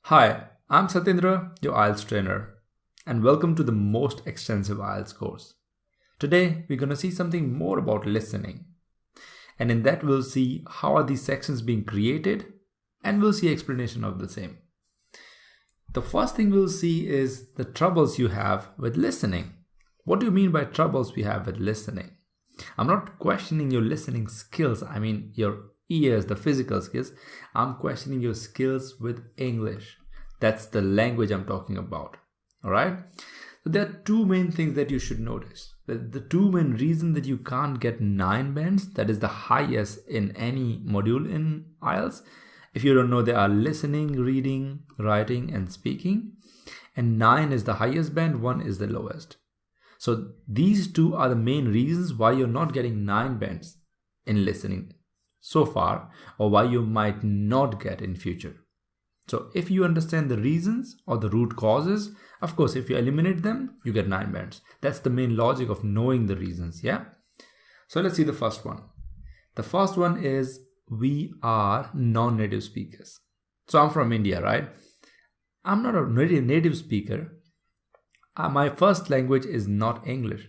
Hi, I'm Satyendra, your IELTS trainer, and welcome to the most extensive IELTS course. Today, we're going to see something more about listening. And in that, we'll see how are these sections being created, and we'll see explanation of the same. The first thing we'll see is the troubles you have with listening. What do you mean by troubles we have with listening? I'm not questioning your listening skills. I mean your ears, the physical skills. I'm questioning your skills with English. That's the language I'm talking about. All right. So there are two main things that you should notice. The two main reasons that you can't get 9 bands, that is the highest in any module in IELTS. If you don't know, there are listening, reading, writing, and speaking. And 9 is the highest band, 1 is the lowest. So these two are the main reasons why you're not getting 9 bands in listening so far, or why you might not get in future. So if you understand the reasons or the root causes, of course, if you eliminate them, you get 9 bands. That's the main logic of knowing the reasons, yeah? So let's see the first one. The first one is we are non-native speakers. So I'm from India, right? I'm not a native speaker. My first language is not English.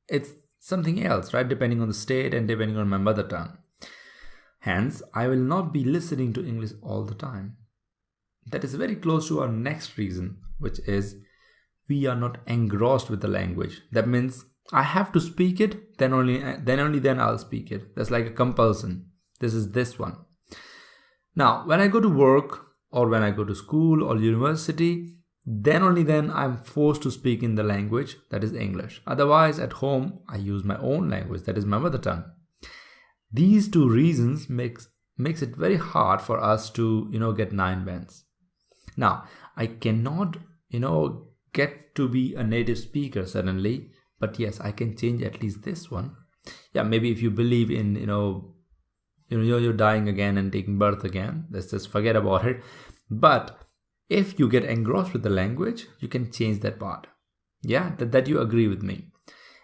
It's something else, right? Depending on the state and depending on my mother tongue. Hence, I will not be listening to English all the time. That is very close to our next reason, which is we are not engrossed with the language. That means I have to speak it, then I'll speak it. That's like a compulsion. This is this one. Now, when I go to work or when I go to school or university, then I'm forced to speak in the language that is English. Otherwise, at home, I use my own language, that is my mother tongue. These two reasons makes it very hard for us to, get 9 bands. Now, I cannot, get to be a native speaker suddenly, but yes, I can change at least this one. Yeah, maybe if you believe in, you're dying again and taking birth again, let's just forget about it. But if you get engrossed with the language, you can change that part. Yeah, that you agree with me.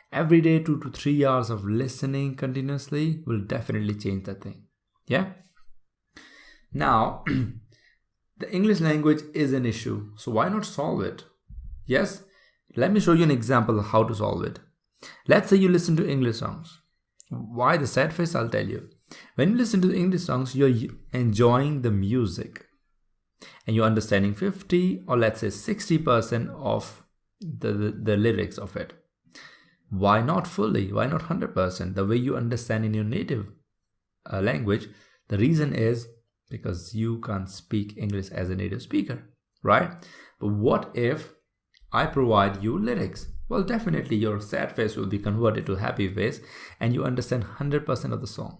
Every day, 2 to 3 hours of listening continuously will definitely change that thing. Yeah. Now, the English language is an issue, so why not solve it? Yes, let me show you an example of how to solve it. Let's say you listen to English songs. Why the sad face? I'll tell you. When you listen to the English songs, you're enjoying the music and you're understanding 50 or let's say 60% of the lyrics of it. Why not fully? Why not 100%? The way you understand in your native language. The reason is because you can't speak English as a native speaker, right? But what if I provide you lyrics? Well, definitely your sad face will be converted to happy face and you understand 100% of the song.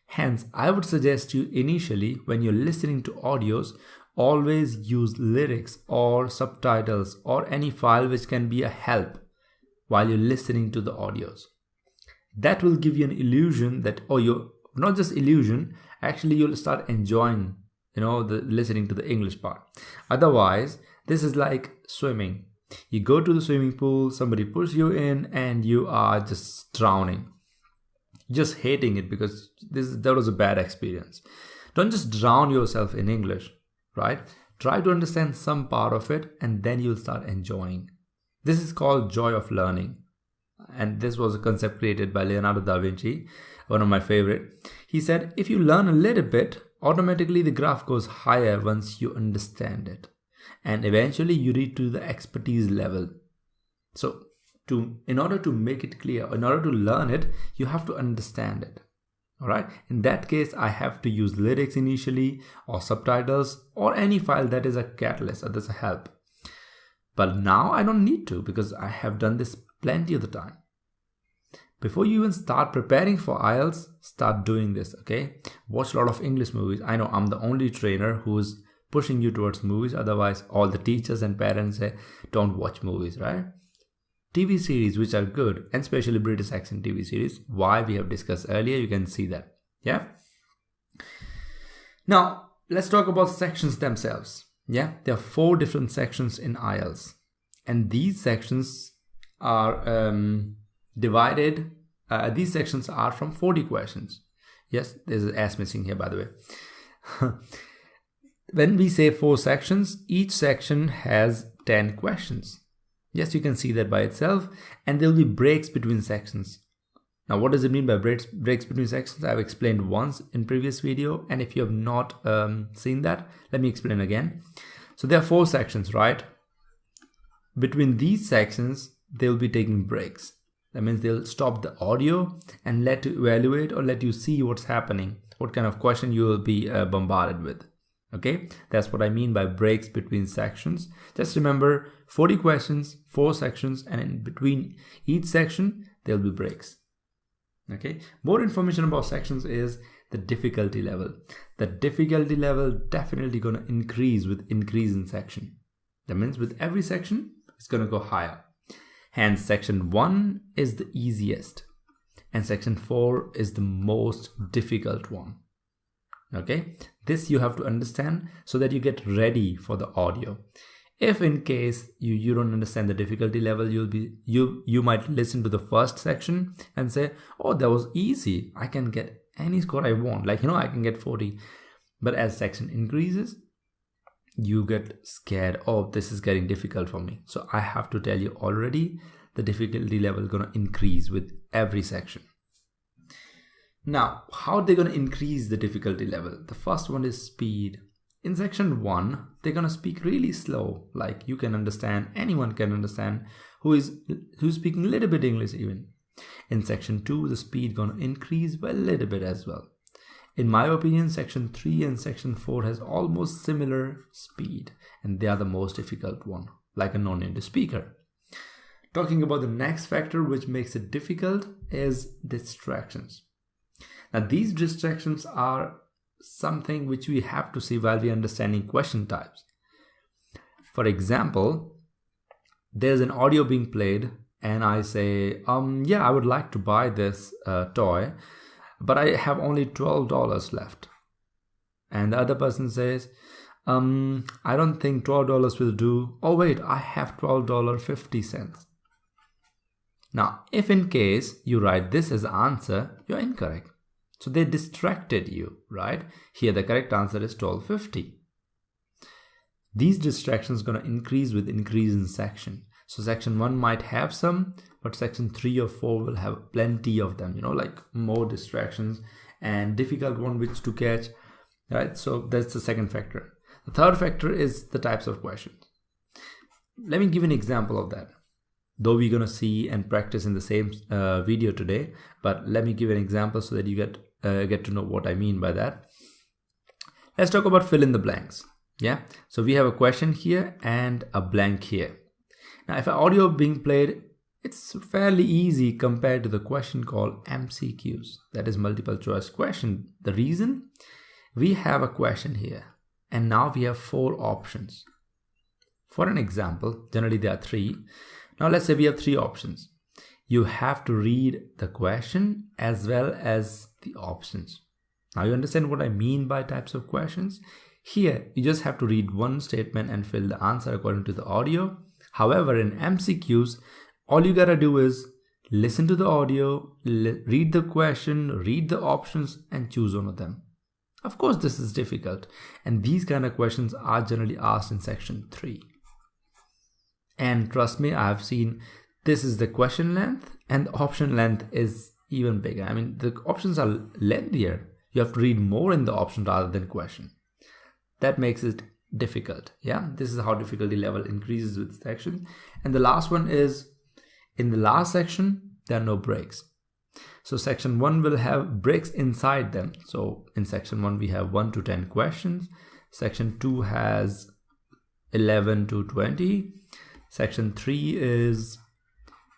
Hence, I would suggest you initially when you're listening to audios, always use lyrics or subtitles or any file which can be a help while you're listening to the audios. That will give you an illusion that, not just illusion, actually you'll start enjoying, the listening to the English part. Otherwise, this is like swimming. You go to the swimming pool, somebody pushes you in and you are just drowning. Just hating it because that was a bad experience. Don't just drown yourself in English, right? Try to understand some part of it and then you'll start enjoying. This is called joy of learning. And this was a concept created by Leonardo da Vinci, one of my favorite. He said, if you learn a little bit, automatically the graph goes higher once you understand it. And eventually you reach to the expertise level. So in order to make it clear, in order to learn it, you have to understand it. All right. In that case, I have to use lyrics initially or subtitles or any file that is a catalyst or that's a help. But now I don't need to because I have done this plenty of the time. Before you even start preparing for IELTS, start doing this, okay? Watch a lot of English movies. I know I'm the only trainer who's pushing you towards movies. Otherwise, all the teachers and parents say, don't watch movies, right? TV series, which are good, and especially British accent TV series. Why we have discussed earlier, you can see that, yeah? Now, let's talk about sections themselves. Yeah, there are 4 different sections in IELTS. And these sections are divided. These sections are from 40 questions. Yes, there's an S missing here, by the way. When we say 4 sections, each section has 10 questions. Yes, you can see that by itself, and there will be breaks between sections. Now, what does it mean by breaks between sections? I've explained once in previous video, and if you have not seen that, let me explain again. So there are 4 sections, right? Between these sections, they'll be taking breaks. That means they'll stop the audio and let you evaluate or let you see what's happening, what kind of question you will be bombarded with. Okay, that's what I mean by breaks between sections. Just remember 40 questions, 4 sections, and in between each section, there'll be breaks. Okay, more information about sections is the difficulty level. The difficulty level definitely going to increase with increase in section. That means with every section, it's going to go higher. Hence, section 1 is the easiest and section 4 is the most difficult one. Okay, this you have to understand so that you get ready for the audio. If in case you don't understand the difficulty level, you might listen to the first section and say, oh, that was easy, I can get any score I want, like, I can get 40. But as section increases, you get scared, oh, this is getting difficult for me. So I have to tell you already, the difficulty level is going to increase with every section. Now, how are they going to increase the difficulty level? The first one is speed. In section 1, they're going to speak really slow, like you can understand, anyone can understand who's speaking a little bit English even. In section 2, the speed going to increase by a little bit as well. In my opinion, section 3 and section 4 has almost similar speed, and they are the most difficult one, like a non-native speaker. Talking about the next factor which makes it difficult is distractions. Now, these distractions are something which we have to see while we are understanding question types. For example, there's an audio being played and I say, yeah, I would like to buy this toy, but I have only $12 left. And the other person says, I don't think $12 will do. Oh wait, I have $12.50. Now, if in case you write this as answer, you're incorrect. So they distracted you, right? Here the correct answer is $12.50. These distractions are going to increase with increase in section. So section 1 might have some, but section 3 or 4 will have plenty of them, like more distractions and difficult one which to catch, right? So that's the second factor. The third factor is the types of questions. Let me give an example of that. Though we're going to see and practice in the same video today, but let me give an example so that you get to know what I mean by that. Let's talk about fill in the blanks. Yeah, so we have a question here and a blank here. Now, if an audio being played, it's fairly easy compared to the question called MCQs, that is multiple choice question. The reason, we have a question here and now we have 4 options. For an example, generally there are 3. Now let's say we have 3 options. You have to read the question as well as the options. Now you understand what I mean by types of questions? Here, you just have to read one statement and fill the answer according to the audio. However, in MCQs, all you gotta do is listen to the audio, read the question, read the options, and choose one of them. Of course, this is difficult, and these kind of questions are generally asked in section 3. And trust me, I have seen this is the question length and the option length is even bigger. I mean, the options are lengthier. You have to read more in the option rather than question. That makes it difficult. Yeah, this is how difficulty level increases with sections. And the last one is, in the last section, there are no breaks. So section 1 will have breaks inside them. So in section 1, we have 1 to 10 questions. Section 2 has 11 to 20. Section 3 is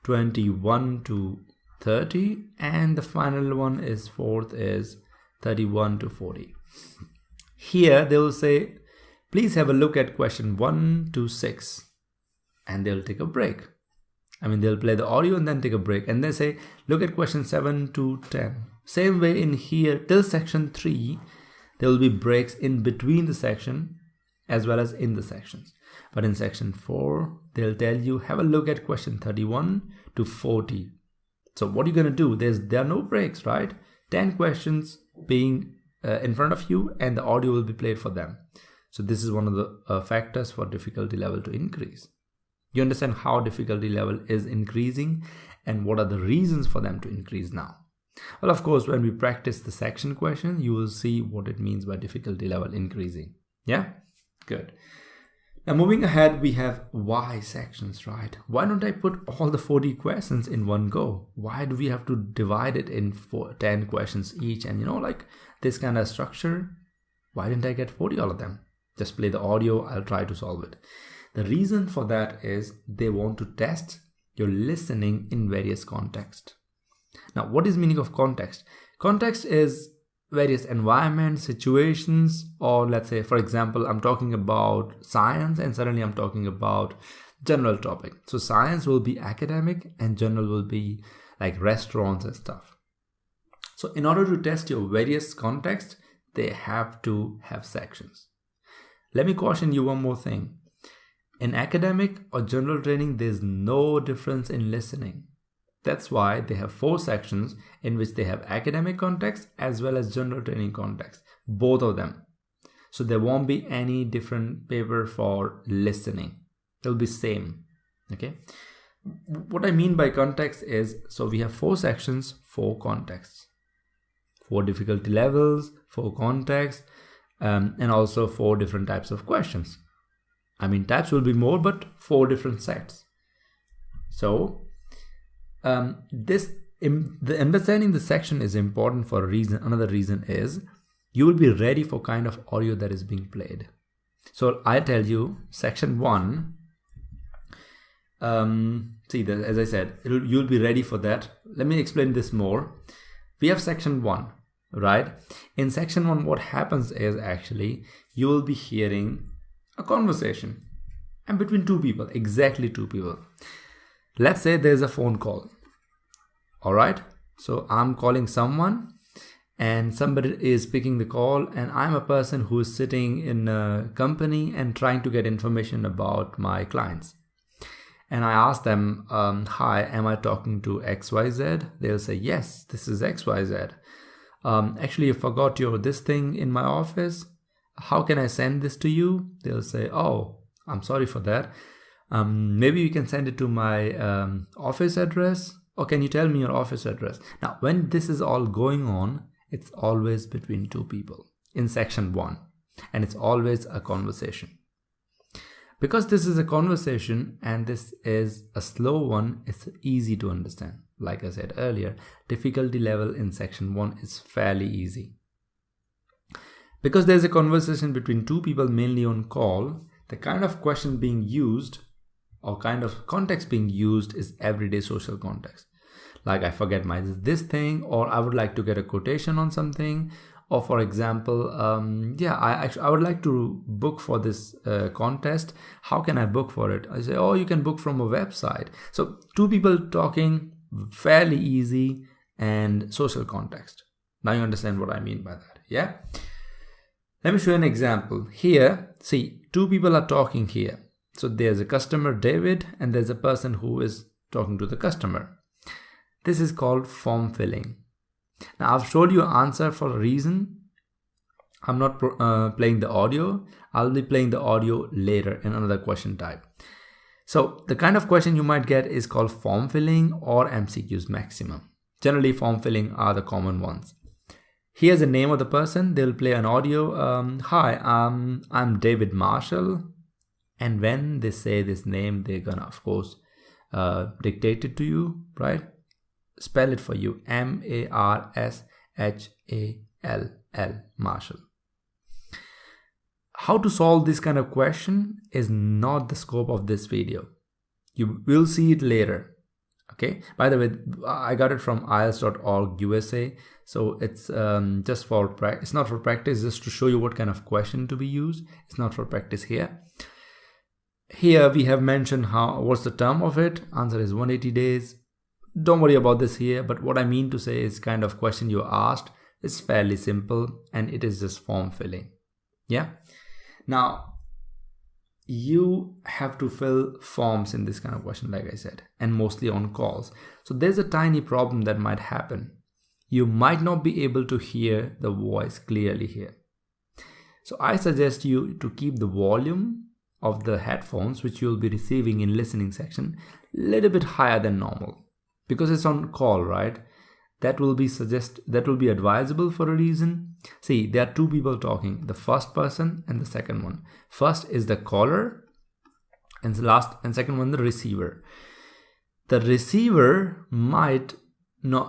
21 to 30. And the final one is 4th is 31 to 40. Here they will say, please have a look at question 1 to 6. And they'll take a break. I mean, they'll play the audio and then take a break. And they say, look at question 7 to 10. Same way in here till section 3, there will be breaks in between the section as well as in the sections. But in section 4, they'll tell you, have a look at question 31 to 40. So what are you going to do? There are no breaks, right? 10 questions being in front of you and the audio will be played for them. So this is one of the factors for difficulty level to increase. You understand how difficulty level is increasing and what are the reasons for them to increase now. Well, of course, when we practice the section question, you will see what it means by difficulty level increasing. Yeah, good. Now moving ahead, we have why sections, right? Why don't I put all the 40 questions in one go? Why do we have to divide it in 10 questions each? And like this kind of structure, why didn't I get 40 all of them? Just play the audio, I'll try to solve it. The reason for that is they want to test your listening in various contexts. Now, what is meaning of context? Context is various environments, situations, or let's say, for example, I'm talking about science and suddenly I'm talking about general topic. So science will be academic and general will be like restaurants and stuff. So in order to test your various contexts, they have to have sections. Let me caution you one more thing. In academic or general training, there's no difference in listening. That's why they have 4 sections in which they have academic context as well as general training context, both of them. So there won't be any different paper for listening. It'll be same. Okay. What I mean by context is, so we have 4 sections, 4 contexts, 4 difficulty levels, 4 contexts, and also 4 different types of questions. I mean, types will be more, but 4 different sets. So the understanding the section is important for a reason. Another reason is you will be ready for kind of audio that is being played. So I tell you, section 1. As I said, you'll be ready for that. Let me explain this more. We have section 1, right? In section 1, what happens is actually you will be hearing a conversation and between 2 people, exactly 2 people. Let's say there's a phone call. All right. So I'm calling someone and somebody is picking the call, and I'm a person who is sitting in a company and trying to get information about my clients. And I ask them, hi, am I talking to XYZ? They'll say, yes, this is XYZ. Actually, I forgot this thing in my office. How can I send this to you? They'll say, oh, I'm sorry for that. Maybe you can send it to my office address, or can you tell me your office address? Now, when this is all going on, it's always between 2 people in section 1, and it's always a conversation. Because this is a conversation and this is a slow one, it's easy to understand. Like I said earlier, difficulty level in section 1 is fairly easy. Because there's a conversation between 2 people mainly on call, the kind of question being used or kind of context being used is everyday social context. Like I forget this thing, or I would like to get a quotation on something, or for example, I would like to book for this contest. How can I book for it? I say, oh, you can book from a website. So 2 people talking, fairly easy, and social context. Now you understand what I mean by that, yeah? Let me show you an example. Here, see, 2 people are talking here. So there's a customer, David, and there's a person who is talking to the customer. This is called form filling. Now, I've showed you an answer for a reason. I'm not playing the audio. I'll be playing the audio later in another question type. So the kind of question you might get is called form filling or MCQs maximum. Generally, form filling are the common ones. Here's the name of the person. They'll play an audio. Hi, I'm David Marshall. And when they say this name, they're gonna, of course, dictate it to you, right? Spell it for you. M-A-R-S-H-A-L-L, Marshall. How to solve this kind of question is not the scope of this video. You will see it later. Okay. By the way, I got it from ielts.org USA. So it's just for practice. It's not for practice, just to show you what kind of question to be used. It's not for practice here. Here we have mentioned what's the term of it. Answer is 180 days. Don't worry about this here, but what I mean to say is kind of question you asked is fairly simple and it is just form filling. Yeah. Now you have to fill forms in this kind of question, like I said, and mostly on calls. So there's a tiny problem that might happen. You might not be able to hear the voice clearly here. So I suggest you to keep the volume of the headphones which you'll be receiving in listening section a little bit higher than normal, because it's on call, right? That will be advisable for a reason. See, there are two people talking, the first person and the second one. First is the caller, and second one the receiver. The receiver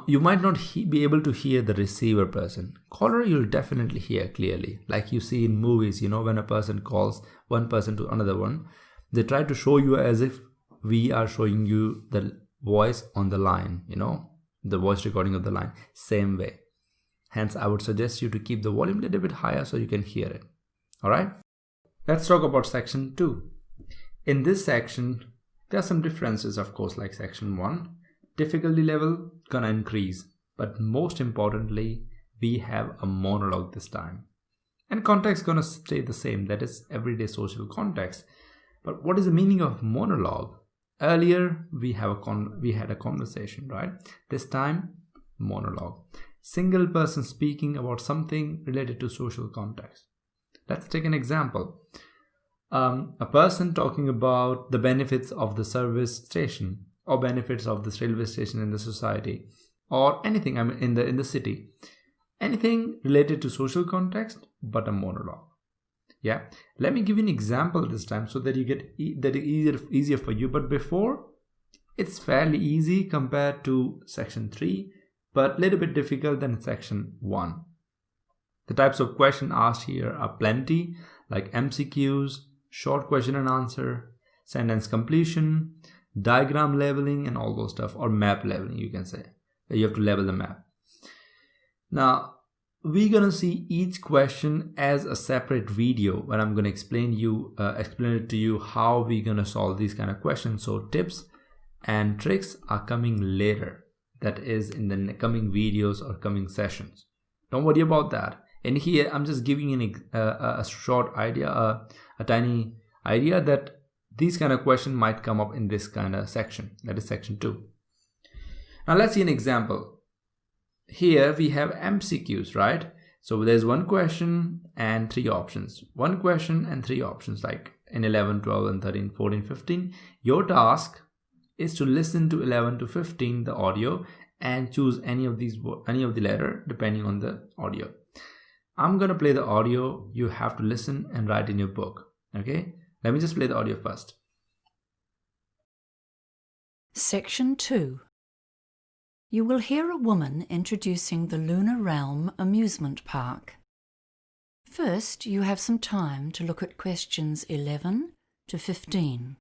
you might not be able to hear the receiver person. Caller you'll definitely hear clearly, like you see in movies, when a person calls one person to another one, they try to show you as if we are showing you the voice on the line, the voice recording of the line, same way. Hence, I would suggest you to keep the volume a little bit higher so you can hear it. All right, let's talk about section 2. In this section, there are some differences, of course, like section 1. Difficulty level gonna increase, but most importantly, we have a monologue this time. And context gonna stay the same, that is everyday social context. But what is the meaning of monologue? Earlier, we had a conversation, right? This time, monologue. Single person speaking about something related to social context. Let's take an example. A person talking about the benefits of the service station, or benefits of this railway station in the society, or anything in the city. Anything related to social context, but a monologue. Yeah, let me give you an example this time so that you get that easier for you. But before, it's fairly easy compared to section 3, but a little bit difficult than section 1. The types of question asked here are plenty, like MCQs, short question and answer, sentence completion, diagram leveling, and all those stuff, or map leveling, you can say. You have to level the map. Now, we're gonna see each question as a separate video where I'm gonna explain it to you how we're gonna solve these kind of questions. So tips and tricks are coming later. That is in the coming videos or coming sessions. Don't worry about that. And here I'm just giving you a short idea, a tiny idea that these kind of questions might come up in this kind of section, that is section 2. Now let's see an example. Here we have MCQs, right? So there's one question and 3 options. One question and 3 options, like in 11, 12, and 13, 14, 15. Your task is to listen to 11 to 15, the audio, and choose any of the letter depending on the audio. I'm gonna play the audio. You have to listen and write in your book, okay? Let me just play the audio first. Section 2. You will hear a woman introducing the Lunar Realm amusement park. First, you have some time to look at questions 11 to 15.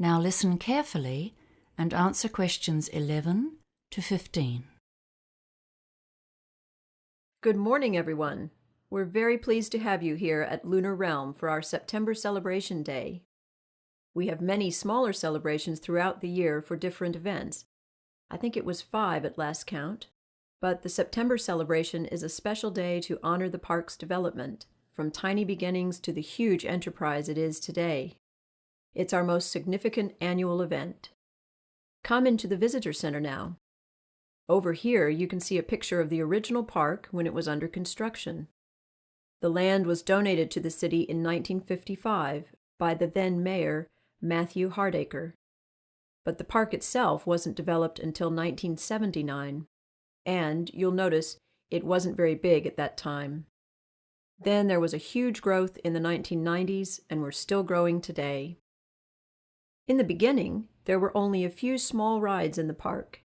Now listen carefully and answer questions 11 to 15. Good morning, everyone. We're very pleased to have you here at Lunar Realm for our September Celebration Day. We have many smaller celebrations throughout the year for different events. I think it was 5 at last count. But the September celebration is a special day to honor the park's development, from tiny beginnings to the huge enterprise it is today. It's our most significant annual event. Come into the visitor center now. Over here, you can see a picture of the original park when it was under construction. The land was donated to the city in 1955 by the then mayor, Matthew Hardacre. But the park itself wasn't developed until 1979, and you'll notice it wasn't very big at that time. Then there was a huge growth in the 1990s, and we're still growing today. In the beginning, there were only a few small rides in the park.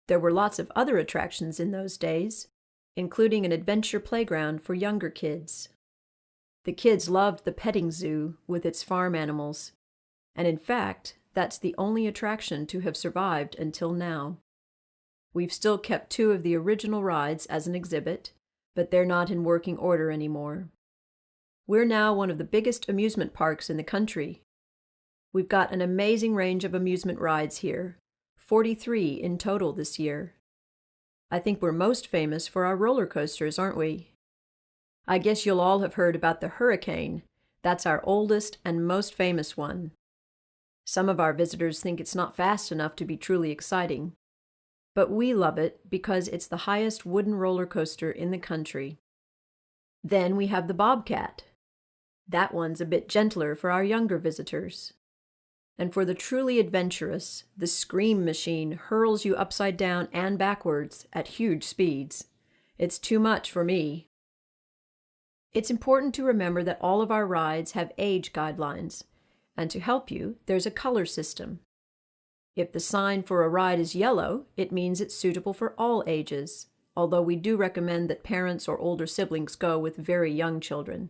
There were lots of other attractions in those days, including an adventure playground for younger kids. The kids loved the petting zoo with its farm animals, and in fact, that's the only attraction to have survived until now. We've still kept 2 of the original rides as an exhibit, but they're not in working order anymore. We're now one of the biggest amusement parks in the country. We've got an amazing range of amusement rides here, 43 in total this year. I think we're most famous for our roller coasters, aren't we? I guess you'll all have heard about the Hurricane. That's our oldest and most famous one. Some of our visitors think it's not fast enough to be truly exciting, but we love it because it's the highest wooden roller coaster in the country. Then we have the Bobcat. That one's a bit gentler for our younger visitors. And for the truly adventurous, the Scream Machine hurls you upside down and backwards at huge speeds. It's too much for me. It's important to remember that all of our rides have age guidelines, and to help you, there's a color system. If the sign for a ride is yellow, it means it's suitable for all ages, although we do recommend that parents or older siblings go with very young children.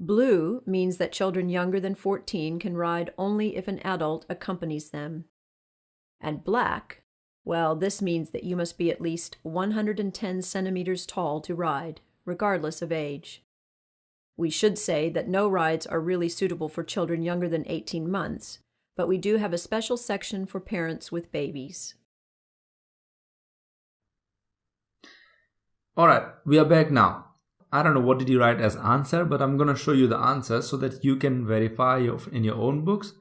Blue means that children younger than 14 can ride only if an adult accompanies them. And black, well, this means that you must be at least 110 centimeters tall to ride, regardless of age. We should say that no rides are really suitable for children younger than 18 months, but we do have a special section for parents with babies. Alright, we are back now. I don't know what did you write as answer, but I'm going to show you the answer so that you can verify in your own books.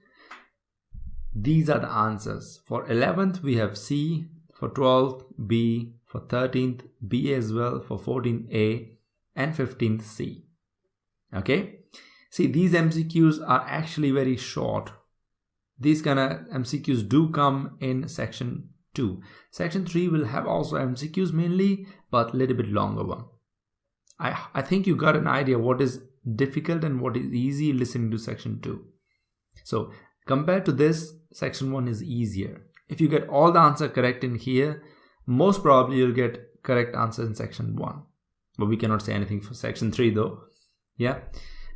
These are the answers. For 11th, we have C. For 12th, B. For 13th, B as well. For 14th, A. And 15th, C. Okay? See, these MCQs are actually very short. These kind of MCQs do come in section 2. Section 3 will have also MCQs mainly, but a little bit longer one. I think you got an idea what is difficult and what is easy listening to section 2. So compared to this, section 1 is easier. If you get all the answer correct in here, most probably you'll get correct answer in section 1. But we cannot say anything for section 3 though. Yeah.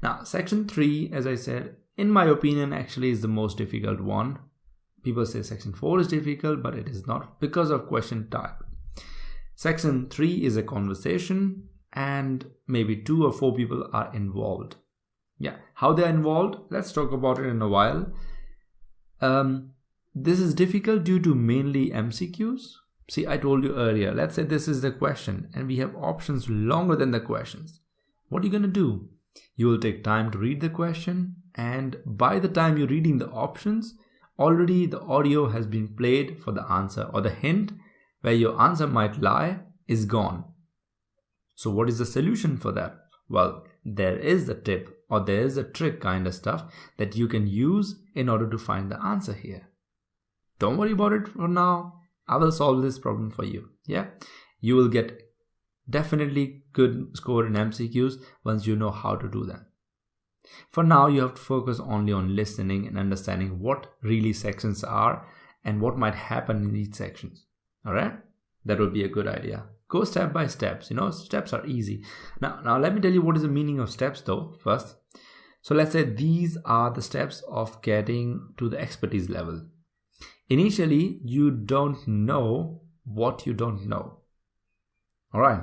Now section 3, as I said, in my opinion actually is the most difficult one. People say section 4 is difficult, but it is not because of question type. Section 3 is a conversation, and maybe 2 or 4 people are involved. Yeah, how they are involved, let's talk about it in a while. This is difficult due to mainly MCQs. See, I told you earlier, let's say this is the question and we have options longer than the questions. What are you going to do? You will take time to read the question, and by the time you're reading the options, already the audio has been played for the answer, or the hint where your answer might lie is gone. So what is the solution for that? Well, there is a tip or there is a trick kind of stuff that you can use in order to find the answer here. Don't worry about it for now. I will solve this problem for you. Yeah, you will get definitely good score in MCQs once you know how to do them. For now, you have to focus only on listening and understanding what really sections are and what might happen in each section. All right, that would be a good idea. Go step by steps. Steps are easy. Now let me tell you what is the meaning of steps though first. So let's say these are the steps of getting to the expertise level. Initially, you don't know what you don't know. All right.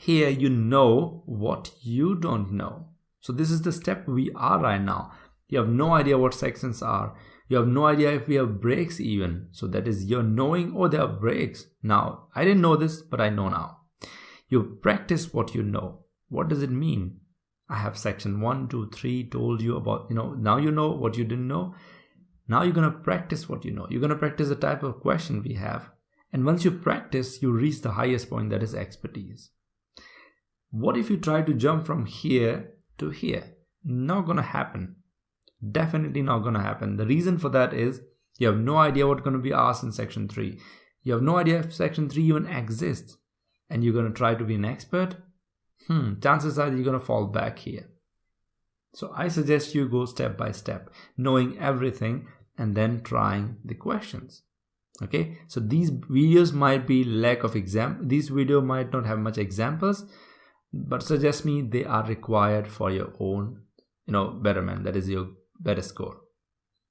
Here you know what you don't know. So this is the step we are right now. You have no idea what sections are. You have no idea if we have breaks even. So that is your knowing, oh, there are breaks. Now, I didn't know this, but I know now. You practice what you know. What does it mean? I have section 1, 2, 3 told you about, now you know what you didn't know. Now you're going to practice what you know. You're going to practice the type of question we have. And once you practice, you reach the highest point, that is expertise. What if you try to jump from here to here? Not going to happen. Definitely not going to happen. The reason for that is you have no idea what's going to be asked in section 3. You have no idea if section 3 even exists. And you're going to try to be an expert. Chances are you're going to fall back here. So I suggest you go step by step, knowing everything and then trying the questions. Okay, so these videos might be lack of these video might not have much examples, but suggest me they are required for your own, betterment. That is your better score.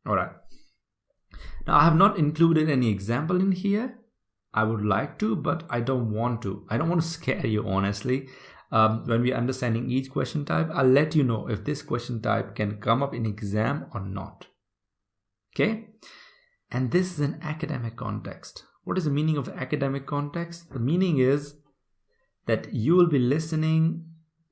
All right. Now I have not included any example in here. I would like to, but I don't want to. I don't want to scare you, honestly. When we're understanding each question type, I'll let you know if this question type can come up in exam or not. Okay. And this is an academic context. What is the meaning of academic context? The meaning is that you will be listening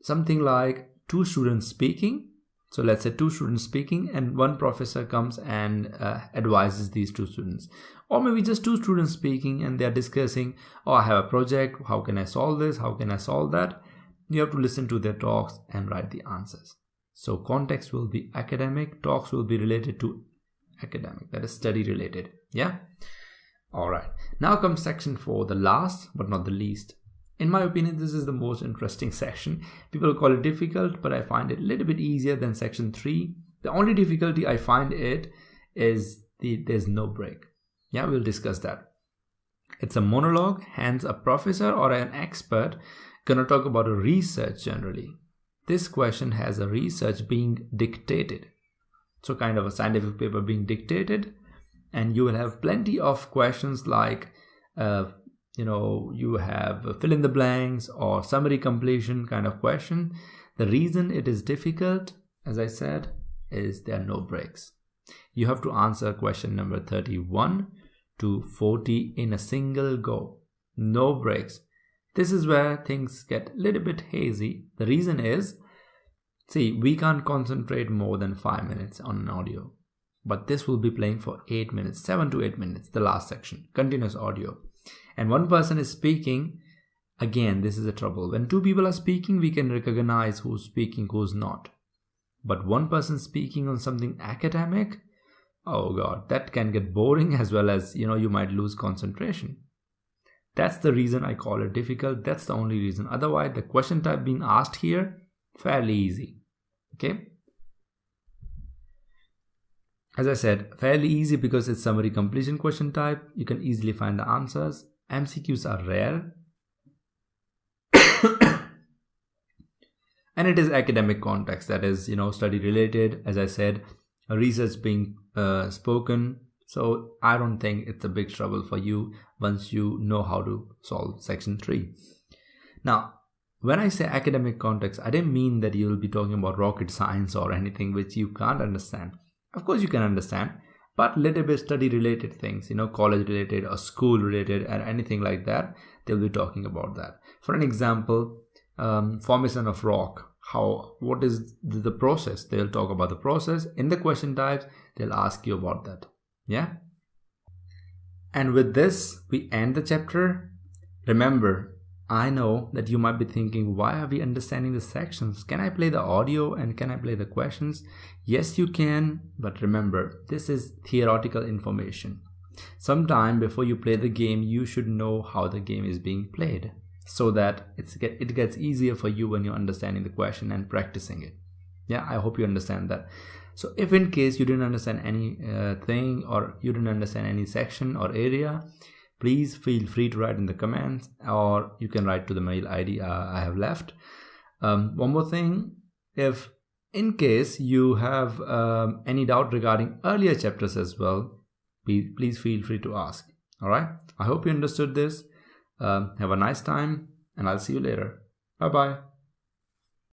something like two students speaking. So let's say two students speaking and one professor comes and advises these two students. Or maybe just two students speaking and they're discussing, oh, I have a project, how can I solve this, how can I solve that? You have to listen to their talks and write the answers. So context will be academic, talks will be related to academic, that is study related. Yeah? Alright, now comes section 4, the last but not the least. In my opinion, this is the most interesting section. People call it difficult, but I find it a little bit easier than section 3. The only difficulty I find it is there's no break. Yeah, we'll discuss that. It's a monologue, hence a professor or an expert gonna talk about a research generally. This question has a research being dictated. So kind of a scientific paper being dictated, and you will have plenty of questions like you have fill in the blanks or summary completion kind of question. The reason it is difficult, as I said, is there are no breaks. You have to answer question number 31 to 40 in a single go. No breaks. This is where things get a little bit hazy. The reason is, see, we can't concentrate more than 5 minutes on an audio. But this will be playing for 8 minutes, 7 to 8 minutes, the last section, continuous audio. And one person is speaking. Again, this is a trouble. When two people are speaking, we can recognize who's speaking, who's not. But one person speaking on something academic, oh God, that can get boring, as well as, you might lose concentration. That's the reason I call it difficult. That's the only reason. Otherwise, the question type being asked here, fairly easy. Okay. As I said, fairly easy because it's summary completion question type. You can easily find the answers. MCQs are rare. And it is academic context, that is, study related. As I said, research being spoken. So I don't think it's a big trouble for you once you know how to solve section 3. Now, when I say academic context, I didn't mean that you will be talking about rocket science or anything which you can't understand. Of course you can understand, but little bit study related things, college related or school related or anything like that, they'll be talking about that. For an example, formation of rock, what is the process? They'll talk about the process. In the question types, they'll ask you about that. Yeah. And with this, we end the chapter. Remember, I know that you might be thinking, why are we understanding the sections? Can I play the audio and can I play the questions? Yes, you can. But remember, this is theoretical information. Sometime before you play the game, you should know how the game is being played, so that it gets easier for you when you're understanding the question and practicing it. Yeah, I hope you understand that. So if in case you didn't understand anything or you didn't understand any section or area, please feel free to write in the comments, or you can write to the mail ID I have left. One more thing, if in case you have any doubt regarding earlier chapters as well, please feel free to ask. All right, I hope you understood this. Have a nice time, and I'll see you later. Bye bye.